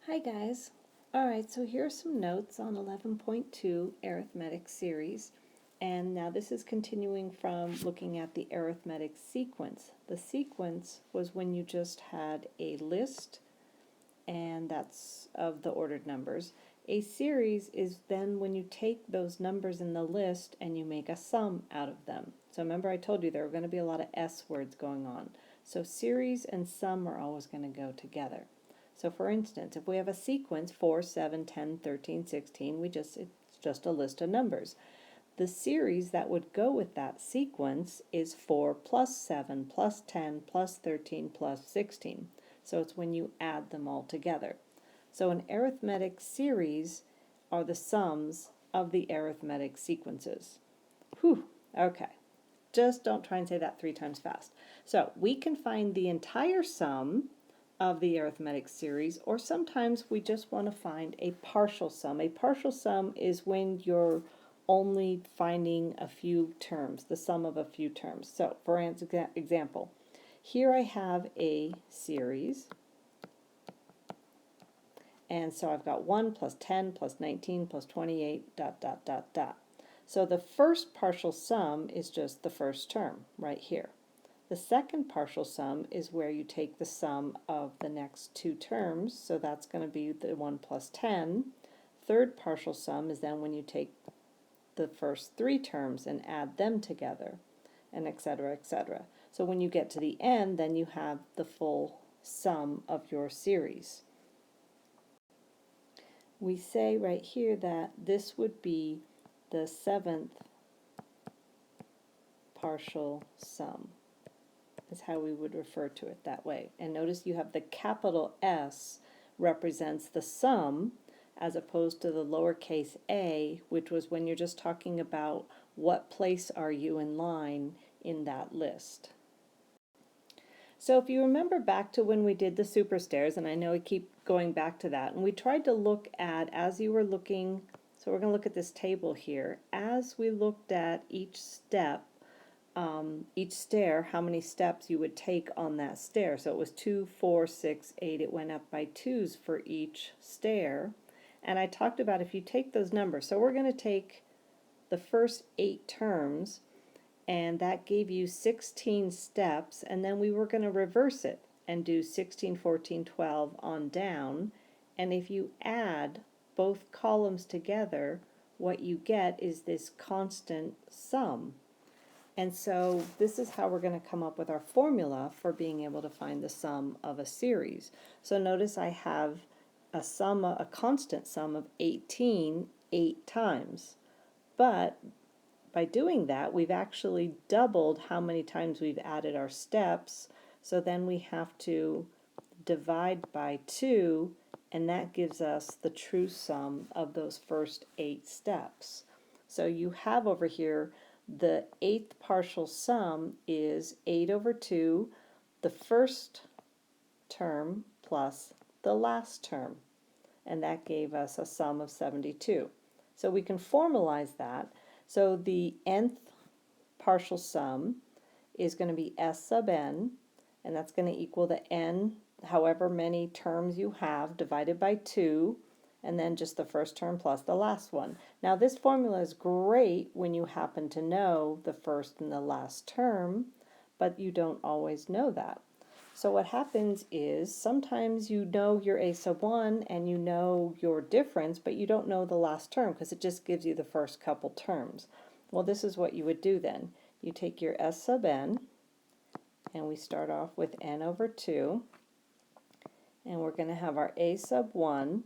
Hi guys. Alright, so here are some notes on 11.2 Arithmetic Series. And now this is continuing from looking at the arithmetic sequence. The sequence was when you just had a list, and that's of the ordered numbers. A series is then when you take those numbers in the list and you make a sum out of them. So remember I told you there are going to be a lot of S words going on. So series and sum are always going to go together. So for instance, if we have a sequence 4, 7, 10, 13, 16, it's just a list of numbers. The series that would go with that sequence is 4 plus 7 plus 10 plus 13 plus 16. So it's when you add them all together. So an arithmetic series are the sums of the arithmetic sequences. Whew, okay. Just don't try and say that 3 times fast. So we can find the entire sum of the arithmetic series, or sometimes we just want to find a partial sum. A partial sum is when you're only finding a few terms, the sum of a few terms. So for example, here I have a series, and so I've got 1 plus 10 plus 19 plus 28, dot, dot, dot, dot. So the first partial sum is just the first term right here. The second partial sum is where you take the sum of the next two terms, so that's going to be the 1 plus 10. Third partial sum is then when you take the first three terms and add them together, and etc., etc. So when you get to the end, then you have the full sum of your series. We say right here that this would be the seventh partial sum. Is how we would refer to it that way. And notice you have the capital S represents the sum as opposed to the lowercase a, which was when you're just talking about what place are you in line in that list. So if you remember back to when we did the superstairs, and I know I keep going back to that, and we tried to look at, as you were looking, so we're going to look at this table here, as we looked at each step, each stair, how many steps you would take on that stair. So it was 2, 4, 6, 8. It went up by 2s for each stair. And I talked about if you take those numbers, so we're going to take the first 8 terms, and that gave you 16 steps, and then we were going to reverse it and do 16, 14, 12 on down. And if you add both columns together, what you get is this constant sum. And so this is how we're going to come up with our formula for being able to find the sum of a series. So notice I have a constant sum of 18 8 times. But by doing that, we've actually doubled how many times we've added our steps. So then we have to divide by 2, and that gives us the true sum of those first 8 steps. So you have over here the 8th partial sum is 8 over 2, the first term plus the last term, and that gave us a sum of 72. So we can formalize that. So the nth partial sum is going to be S sub n, and that's going to equal the n, however many terms you have, divided by 2, and then just the first term plus the last one. Now this formula is great when you happen to know the first and the last term, but you don't always know that. So what happens is sometimes you know your a sub 1 and you know your difference, but you don't know the last term because it just gives you the first couple terms. Well, this is what you would do then. You take your S sub n, and we start off with n over 2, and we're going to have our a sub 1.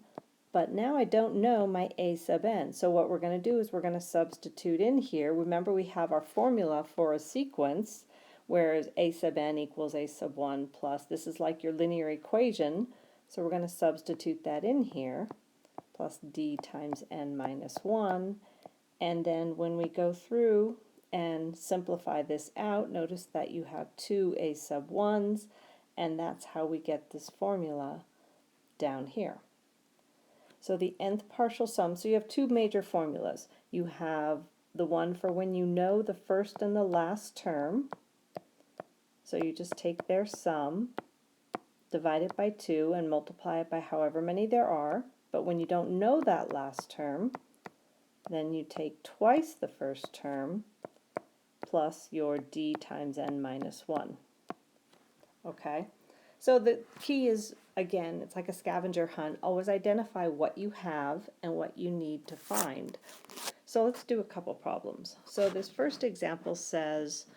But now I don't know my a sub n. So what we're going to do is we're going to substitute in here. Remember, we have our formula for a sequence, whereas a sub n equals a sub 1 plus, this is like your linear equation. So we're going to substitute that in here, plus d times n minus 1. And then when we go through and simplify this out, notice that you have 2 a sub 1s, and that's how we get this formula down here. So the nth partial sum, so you have two major formulas. You have the one for when you know the first and the last term. So you just take their sum divide it by 2, and multiply it by however many there are. But when you don't know that last term, then you take twice the first term plus your d times n minus 1. Okay? So the key is, again, it's like a scavenger hunt. Always identify what you have and what you need to find. So let's do a couple problems. So this first example says,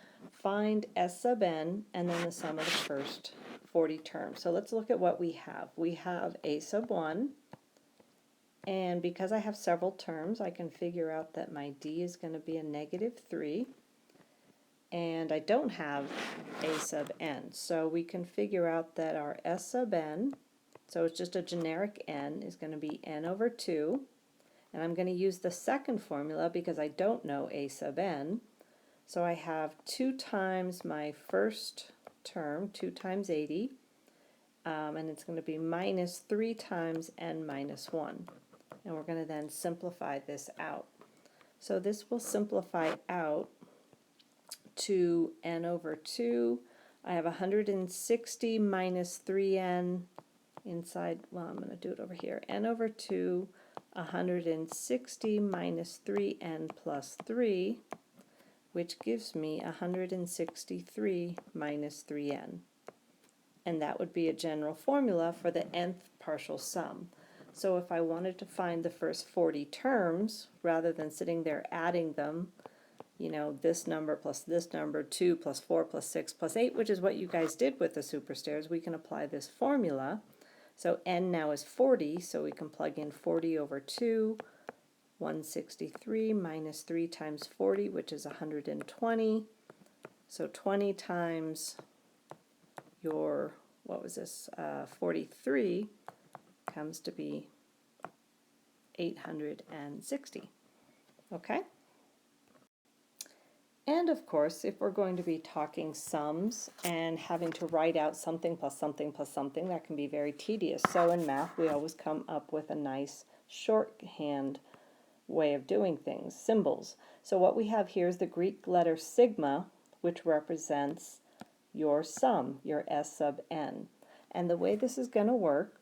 find S sub n and then the sum of the first 40 terms. So let's look at what we have. We have a sub 1, and because I have several terms, I can figure out that my d is going to be a negative 3, and I don't have a sub n. So we can figure out that our S sub n, so it's just a generic n, is going to be n over 2. And I'm going to use the second formula because I don't know a sub n. So I have 2 times my first term, 2 times 80, and it's going to be minus 3 times n minus 1. And we're going to then simplify this out. So this will simplify out to n over 2. I have 160 minus 3n inside, well, I'm going to do it over here, n over 2, 160 minus 3n plus 3, which gives me 163 minus 3n. And that would be a general formula for the nth partial sum. So if I wanted to find the first 40 terms, rather than sitting there adding them, you know, this number plus this number, 2 plus 4 plus 6 plus 8, which is what you guys did with the superstairs, we can apply this formula. So n now is 40, so we can plug in 40 over 2, 163 minus 3 times 40, which is 120. So 20 times your, what was this, 43 comes to be 860. Okay? And of course, if we're going to be talking sums and having to write out something plus something plus something, that can be very tedious. So in math, we always come up with a nice shorthand way of doing things, symbols. So what we have here is the Greek letter sigma, which represents your sum, your S sub n. And the way this is going to work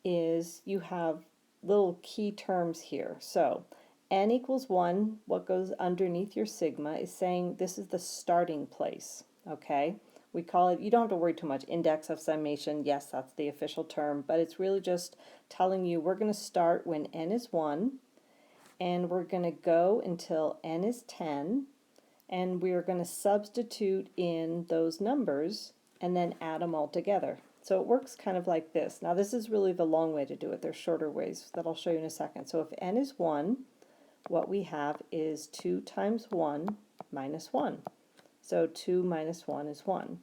is you have little key terms here. So n equals 1, what goes underneath your sigma is saying this is the starting place, okay? We call it, you don't have to worry too much, index of summation. Yes, that's the official term, but it's really just telling you we're going to start when n is 1, and we're going to go until n is 10, and we're going to substitute in those numbers and then add them all together. So it works kind of like this. Now this is really the long way to do it. There's shorter ways that I'll show you in a second. So if n is 1, what we have is 2 times 1 minus 1. So 2 minus 1 is 1.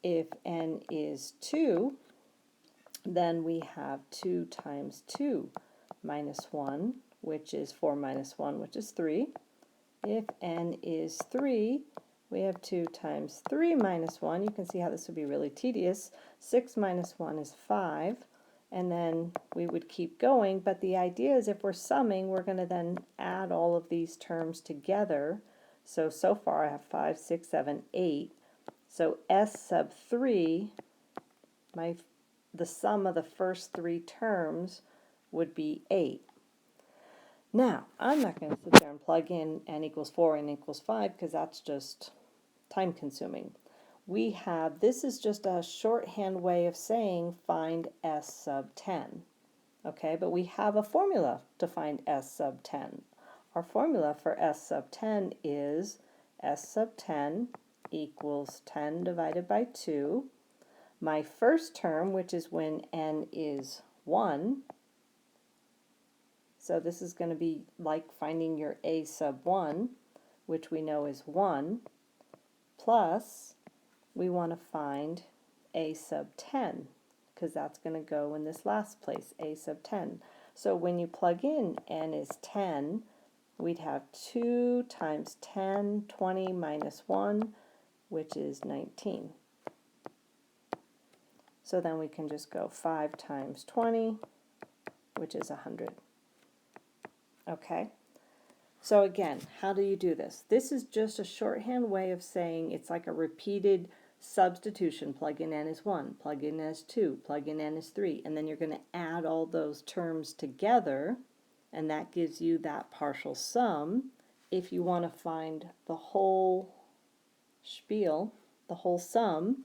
If n is 2, then we have 2 times 2 minus 1, which is 4 minus 1, which is 3. If n is 3, we have 2 times 3 minus 1. You can see how this would be really tedious. 6 minus 1 is 5. And then we would keep going, but the idea is if we're summing, we're going to then add all of these terms together. So far I have 5, 6, 7, 8. So S sub 3, the sum of the first 3 terms would be 8. Now, I'm not going to sit there and plug in n equals 4 and n equals 5 because that's just time consuming. We have, this is just a shorthand way of saying find S sub 10. Okay, but we have a formula to find S sub 10. Our formula for S sub 10 is S sub 10 equals 10 divided by 2. My first term, which is when n is 1, so this is going to be like finding your A sub 1, which we know is 1, plus we want to find A sub 10, because that's going to go in this last place, A sub 10. So when you plug in n is 10, we'd have 2 times 10, 20 minus 1, which is 19. So then we can just go 5 times 20, which is 100. Okay? So again, how do you do this? This is just a shorthand way of saying it's like a repeated substitution, plug in n as 1, plug in n as 2, plug in n as 3, and then you're going to add all those terms together, and that gives you that partial sum. If you want to find the whole spiel, the whole sum,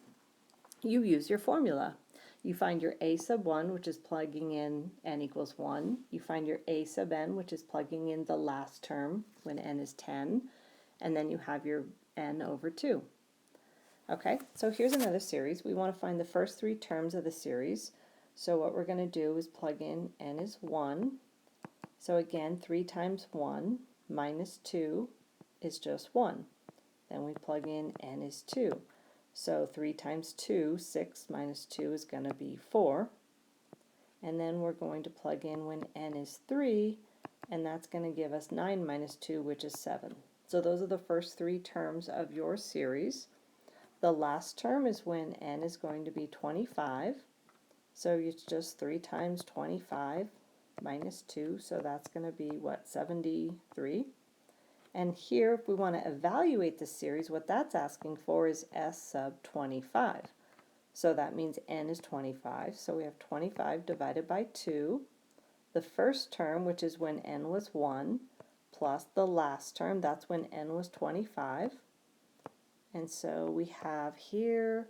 you use your formula. You find your a sub 1, which is plugging in n equals 1. You find your a sub n, which is plugging in the last term when n is 10. And then you have your n over 2. Okay, so here's another series. We want to find the first three terms of the series. So what we're going to do is plug in n is 1. So again, 3 times 1 minus 2 is just 1. Then we plug in n is 2. So 3 times 2, 6 minus 2 is going to be 4. And then we're going to plug in when n is 3, and that's going to give us 9 minus 2, which is 7. So those are the first three terms of your series. The last term is when n is going to be 25. So it's just 3 times 25 minus 2, so that's going to be, what, 73? And here, if we want to evaluate the series, what that's asking for is s sub 25. So that means n is 25, so we have 25 divided by 2. The first term, which is when n was 1, plus the last term, that's when n was 25. And so we have here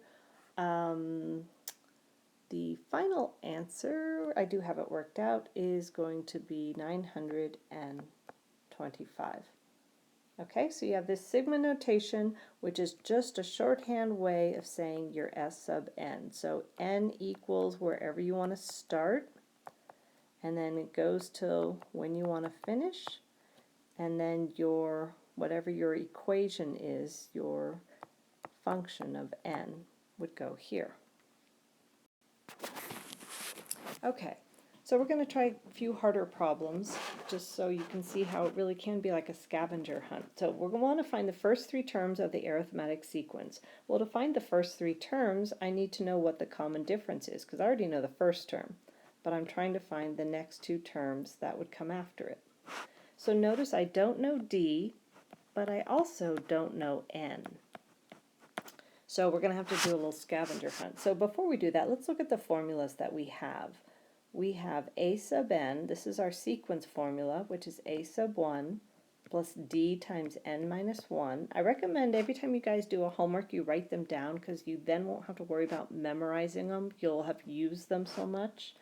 the final answer, I do have it worked out, is going to be 925. Okay, so you have this sigma notation, which is just a shorthand way of saying your s sub n. So n equals wherever you want to start, and then it goes till when you want to finish, and then your, whatever your equation is, your function of n would go here. Okay. So we're going to try a few harder problems, just so you can see how it really can be like a scavenger hunt. So we're going to want to find the first three terms of the arithmetic sequence. Well, to find the first three terms, I need to know what the common difference is, because I already know the first term, but I'm trying to find the next two terms that would come after it. So notice I don't know d, but I also don't know n. So we're going to have to do a little scavenger hunt. So before we do that, let's look at the formulas that we have. We have a sub n, this is our sequence formula, which is a sub 1 plus d times n minus 1. I recommend every time you guys do a homework, you write them down, because you then won't have to worry about memorizing them. You'll have used them so much.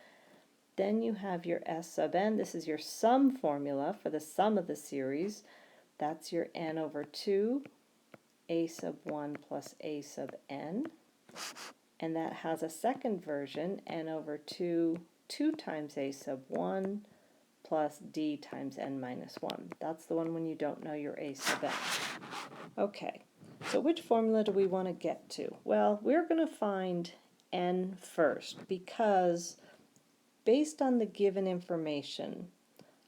Then you have your s sub n. This is your sum formula for the sum of the series. That's your n over 2, a sub 1 plus a sub n. And that has a second version, n over 2 times a sub 1 plus d times n minus 1. That's the one when you don't know your a sub n. Okay, so which formula do we want to get to? Well, we're going to find n first, because based on the given information,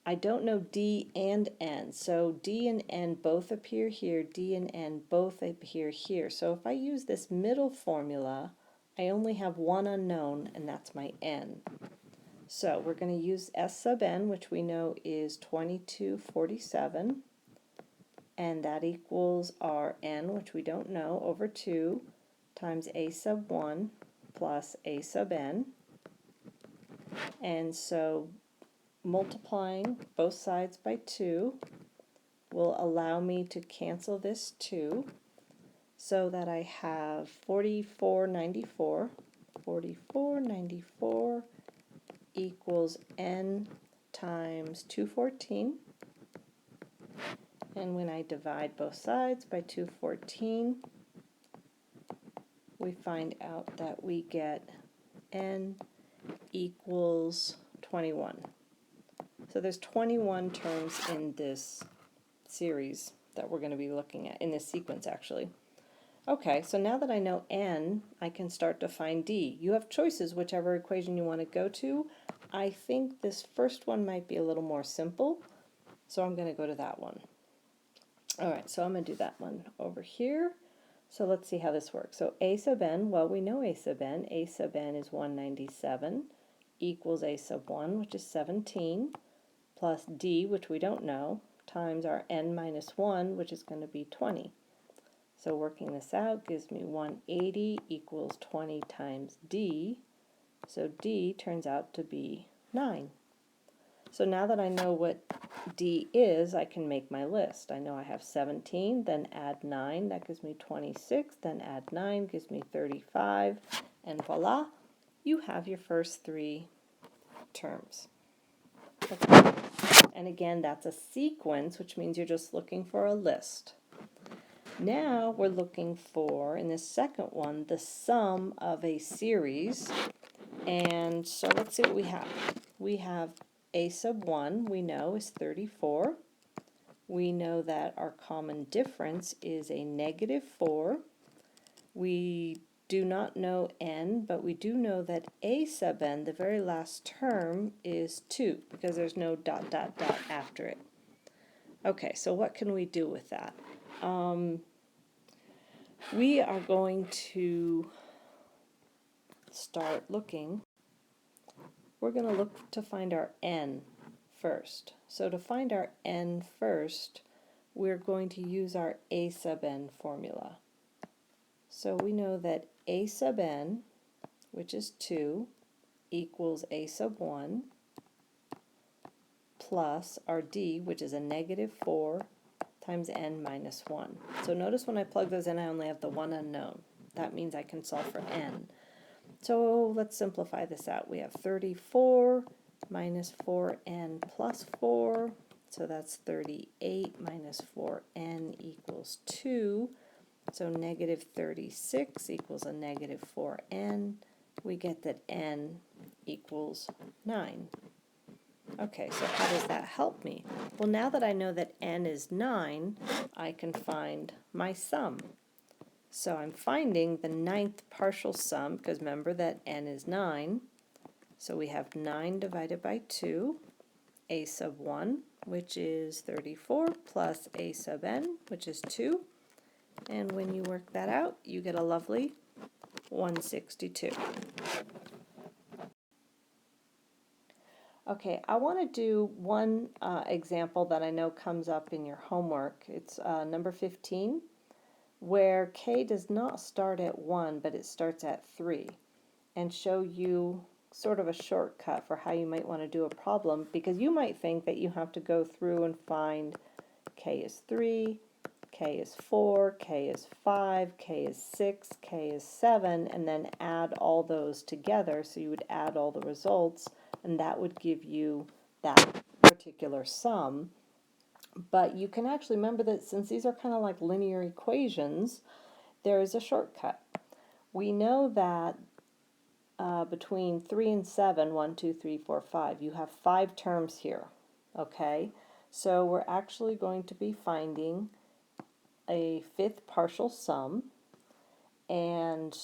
I don't know d and n. So d and n both appear here, d and n both appear here. So if I use this middle formula, I only have one unknown, and that's my n. So we're going to use s sub n, which we know is 2247, and that equals our n, which we don't know, over 2 times a sub 1 plus a sub n. And so multiplying both sides by 2 will allow me to cancel this 2, so that I have 4494. 4494 equals n times 214, and when I divide both sides by 214, we find out that we get n equals 21. So there's 21 terms in this series that we're going to be looking at, in this sequence actually. Okay, so now that I know n, I can start to find d. You have choices whichever equation you want to go to. I think this first one might be a little more simple, so I'm going to go to that one. Alright, so I'm going to do that one over here. So let's see how this works. So a sub n, well, we know a sub n. A sub n is 197 equals a sub 1, which is 17, plus d, which we don't know, times our n minus 1, which is going to be 20. So working this out gives me 180 equals 20 times D. So D turns out to be 9. So now that I know what D is, I can make my list. I know I have 17, then add 9, that gives me 26, then add 9 gives me 35, and voila, you have your first 3 terms. Okay. And again, that's a sequence, which means you're just looking for a list. Now we're looking for, in this second one, the sum of a series. And so let's see what we have. We have a sub 1, we know, is 34. We know that our common difference is a negative 4. We do not know n, but we do know that a sub n, the very last term, is 2, because there's no dot, dot, dot after it. Okay, so what can we do with that? We are going to start looking. We're going to look to find our n first. So to find our n first, we're going to use our a sub n formula. So we know that a sub n, which is 2, equals a sub 1 plus our d, which is a negative 4, times n minus 1. So notice when I plug those in, I only have the one unknown. That means I can solve for n. So let's simplify this out. We have 34 minus 4n plus 4, so that's 38 minus 4n equals 2. So negative 36 equals a negative 4n. We get that n equals 9. Okay, so how does that help me? Well, now that I know that n is 9, I can find my sum. So I'm finding the 9th partial sum, because remember that n is 9. So we have 9 divided by 2, a sub 1, which is 34, plus a sub n, which is 2. And when you work that out, you get a lovely 162. Okay, I want to do one example that I know comes up in your homework. It's number 15, where k does not start at 1, but it starts at 3, and show you sort of a shortcut for how you might want to do a problem, because you might think that you have to go through and find k is 3, k is 4, k is 5, k is 6, k is 7, and then add all those together. So you would add all the results, and that would give you that particular sum. But you can actually remember that since these are kind of like linear equations, there is a shortcut. We know that between 3 and 7, 1, 2, 3, 4, 5, you have 5 terms here. Okay, so we're actually going to be finding a 5th partial sum, and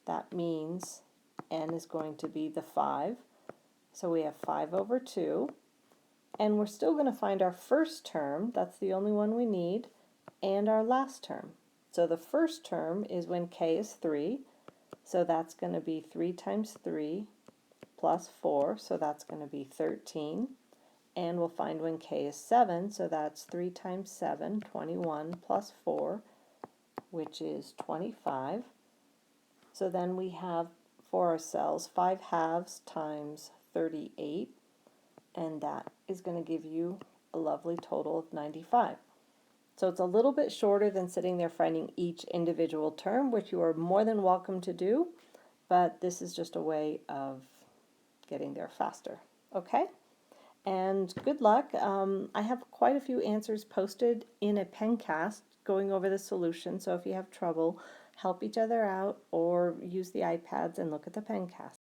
that means n is going to be the 5. So we have 5 over 2, and we're still going to find our first term, that's the only one we need, and our last term. So the first term is when k is 3, so that's going to be 3 times 3 plus 4, so that's going to be 13. And we'll find when k is 7, so that's 3 times 7, 21, plus 4, which is 25. So then we have for ourselves 5 halves times 38, and that is going to give you a lovely total of 95. So it's a little bit shorter than sitting there finding each individual term, which you are more than welcome to do, but this is just a way of getting there faster. Okay? And good luck. I have quite a few answers posted in a pencast going over the solution, so if you have trouble, help each other out or use the iPads and look at the pencast.